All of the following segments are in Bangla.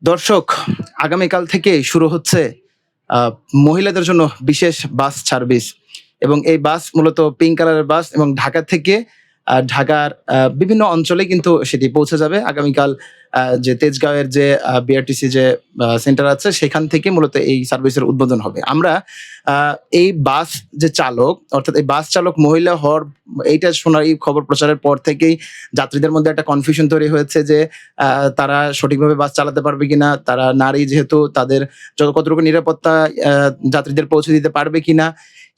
দর্শক, আগামীকাল থেকে শুরু হচ্ছে আহ, মহিলাদের জন্য বিশেষ বাস সার্ভিস। এবং এই বাস মূলত পিঙ্ক কালারের বাস এবং ঢাকা থেকে ঢাকার বিভিন্ন অঞ্চলে কিন্তু সেটি পৌঁছে যাবে আগামীকাল। যে তেজগাঁওয়ের যে বিআরটিসি যে সেন্টার আছে সেখান থেকে মূলত এই সার্ভিসের উদ্বোধন হবে। আমরা এই বাস যে চালক, অর্থাৎ এই বাস চালক মহিলা হওয়ার এইটা শোনার, এই খবর প্রচারের পর থেকেই যাত্রীদের মধ্যে একটা কনফিউশন তৈরি হয়েছে যে তারা সঠিকভাবে বাস চালাতে পারবে কিনা, তারা নারী যেহেতু তাদের কতটুকু নিরাপত্তা যাত্রীদের পৌঁছে দিতে পারবে কিনা,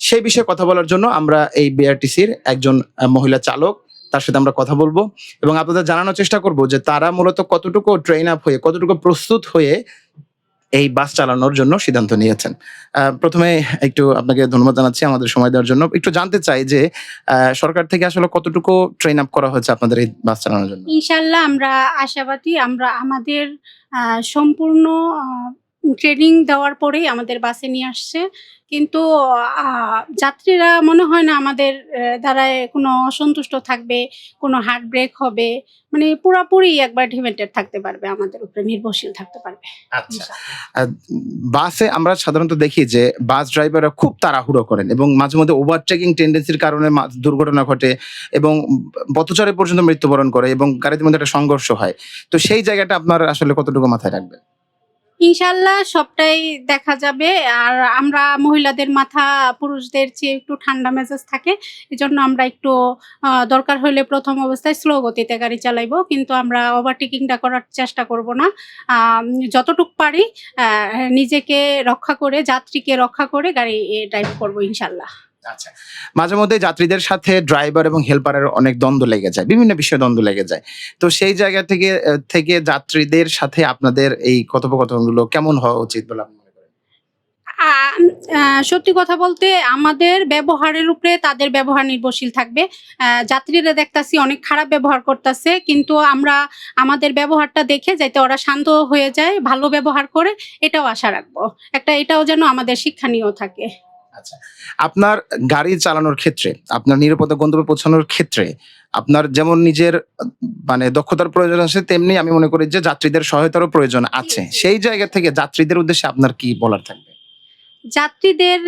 সেই বিষয়ে কথা বলার জন্য আমরা এই বিআরটিসির একজন মহিলা চালক, তার সাথে আমরা কথা বলবো এবং আপনাদের জানানোর চেষ্টা করব যে তারা মূলত কতটুকু ট্রেন আপ হয়ে, কতটুকু প্রস্তুত হয়ে এই বাস চালানোর জন্য সিদ্ধান্ত নিয়েছেন। প্রথমে একটু আপনাকে ধন্যবাদ জানাচ্ছি আমাদের সময় দেওয়ার জন্য। একটু জানতে চাই যে সরকার থেকে আসলে কতটুকু ট্রেন আপ করা হয়েছে আপনাদের এই বাস চালানোর জন্য? ইনশাল্লাহ আমরা আশাবাদী। আমরা আমাদের সম্পূর্ণ ট্রেনিং দেওয়ার পরেই আমাদের বাসে নিয়ে আসছে। কিন্তু যাত্রীরা মনে হয় না আমাদের দ্বারায় কোনো অসন্তুষ্ট থাকবে, কোনো হার্ট ব্রেক হবে। মানে পুরাপুরি একবার ডিপেন্ডেন্ট থাকতে পারবে, আমাদের উপরে নির্ভরশীল থাকতে পারবে। আচ্ছা, বাসে আমরা সাধারণত দেখি যে বাস ড্রাইভাররা খুব তাড়াহুড়ো করেন এবং মাঝে মধ্যে ওভারটেকিং টেন্ডেন্সির কারণে দুর্ঘটনা ঘটে এবং পথচারী পর্যন্ত মৃত্যুবরণ করে এবং গাড়ির মধ্যে একটা সংঘর্ষ হয়। তো সেই জায়গাটা আপনার আসলে কতটুকু মাথায় রাখবেন? ইনশাল্লাহ সবটাই দেখা যাবে। আর আমরা মহিলাদের মাথা পুরুষদের চেয়ে একটু ঠান্ডা মেজাজ থাকে। এজন্য আমরা একটু দরকার হলে প্রথম অবস্থায় স্লো গতিতে গাড়ি চালাইবো। কিন্তু আমরা ওভারটেকিংটা করার চেষ্টা করব না। যতটুক পারি নিজেকে রক্ষা করে, যাত্রীকে রক্ষা করে গাড়ি ড্রাইভ করবো ইনশাল্লাহ। আচ্ছা, মাঝে মধ্যে যাত্রীদের সাথে ড্রাইভার এবং হেল্পারের অনেক দ্বন্দ্ব লেগে যায়, বিভিন্ন বিষয়ে দ্বন্দ্ব লেগে যায়। তো সেই জায়গা থেকে থেকে যাত্রীদের সাথে আপনাদের এই কথোপকথনগুলো কেমন হওয়া উচিত বলে আপনি মনে করেন? সত্যি কথা বলতে আমাদের ব্যবহারের উপরে তাদের ব্যবহার নির্ভরশীল থাকবে। যাত্রীরা দেখতাছি অনেক খারাপ ব্যবহার করতেছে, কিন্তু আমরা আমাদের ব্যবহারটা দেখে যাতে ওরা শান্ত হয়ে যায়, ভালো ব্যবহার করে, এটাও আশা রাখবো। এটাও যেন আমাদের শিক্ষণীয় থাকে। আচ্ছা, আপনার গাড়ি চালানোর ক্ষেত্রে, আপনার নিরাপদে গন্তব্যে পৌঁছানোর ক্ষেত্রে আপনার যেমন নিজের মানে দক্ষতার প্রয়োজন আছে, তেমনি আমি মনে করি যে যাত্রীদের সহায়তারও প্রয়োজন আছে। সেই জায়গা থেকে যাত্রীদের উদ্দেশ্যে আপনার কি বলার থাকবে? যাত্রীদের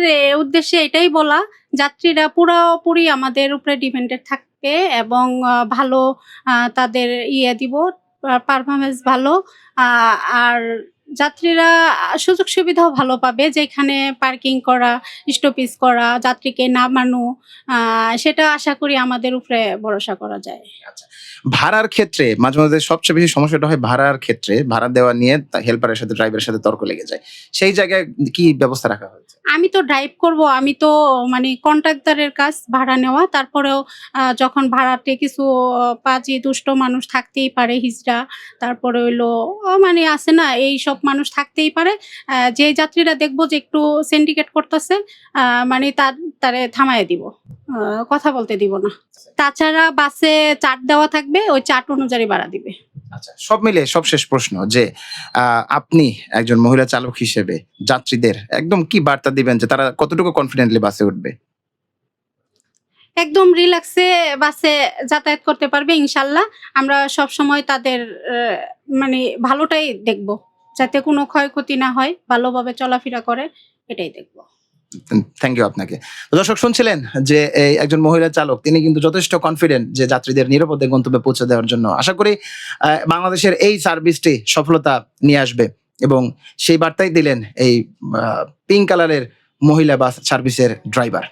উদ্দেশ্যে এটাই বলা, যাত্রীরা পুরোপুরি আমাদের উপরে ডিপেন্ডেন্ট থাকবে এবং ভালো তাদের দিব, পারফরমেন্স ভালো। আর যাত্রীরা সুযোগ সুবিধাও ভালো পাবে, যেখানে পার্কিং করা, স্টপেজ করা, যাত্রীকে নামানো, সেটা আশা করি আমাদের উপরে ভরসা করা যায়। আচ্ছা, ভাড়ার ক্ষেত্রে মাঝে মাঝে সবচেয়ে বেশি সমস্যাটা হয় ভাড়ার ক্ষেত্রে। ভাড়া দেওয়া নিয়ে হেল্পারের সাথে ড্রাইভারের সাথে তর্ক লেগে যায়। সেই জায়গায় কি ব্যবস্থা রাখা হয়েছে? আমি তো ড্রাইভ করব, আমি তো মানে কন্ট্রাক্টরের কাজ ভাড়া নেওয়া। তারপরেও যখন ভাড়াতে কিছু পাজি দুষ্ট মানুষ থাকতেই পারে, হিজড়া, তারপরে হইলো মানে আছে না, এইসব মানুষ থাকতেই পারে। যে যাত্রীরা দেখবো যে একটু সিন্ডিকেট করতেছে, মানে তারে থামায় দিব, কথা বলতে দিব না। তাছাড়া বাসে চার্ট দেওয়া থাকবে, ওই চার্ট অনুযায়ী ভাড়া দিবে। আচ্ছা, সব মিলে সবশেষ প্রশ্ন যে আপনি একজন মহিলা চালক হিসেবে যাত্রীদের একদম কি বার্তা দিবেন যে তারা কতটুকু কনফিডেন্টলি বাসে উঠবে? একদম রিল্যাক্সে বাসে যাতায়াত করতে পারবে ইনশাল্লাহ। আমরা সবসময় তাদের মানে ভালোটাই দেখব, যাতে কোনো ক্ষয়ক্ষতি না হয়, ভালোভাবে চলাফেরা করে, এটাই দেখব। থ্যাংক ইউ আপনাকে। তো দর্শক, শুনছিলেন যে এই একজন মহিলা চালক, তিনি কিন্তু যথেষ্ট কনফিডেন্ট যে যাত্রীদের নিরাপদে গন্তব্যে পৌঁছে দেওয়ার জন্য। আশা করি বাংলাদেশের এই সার্ভিসটি সফলতা নিয়ে আসবে এবং সেই বার্তাই দিলেন এই পিঙ্ক কালারের মহিলা বাস সার্ভিসের ড্রাইভার।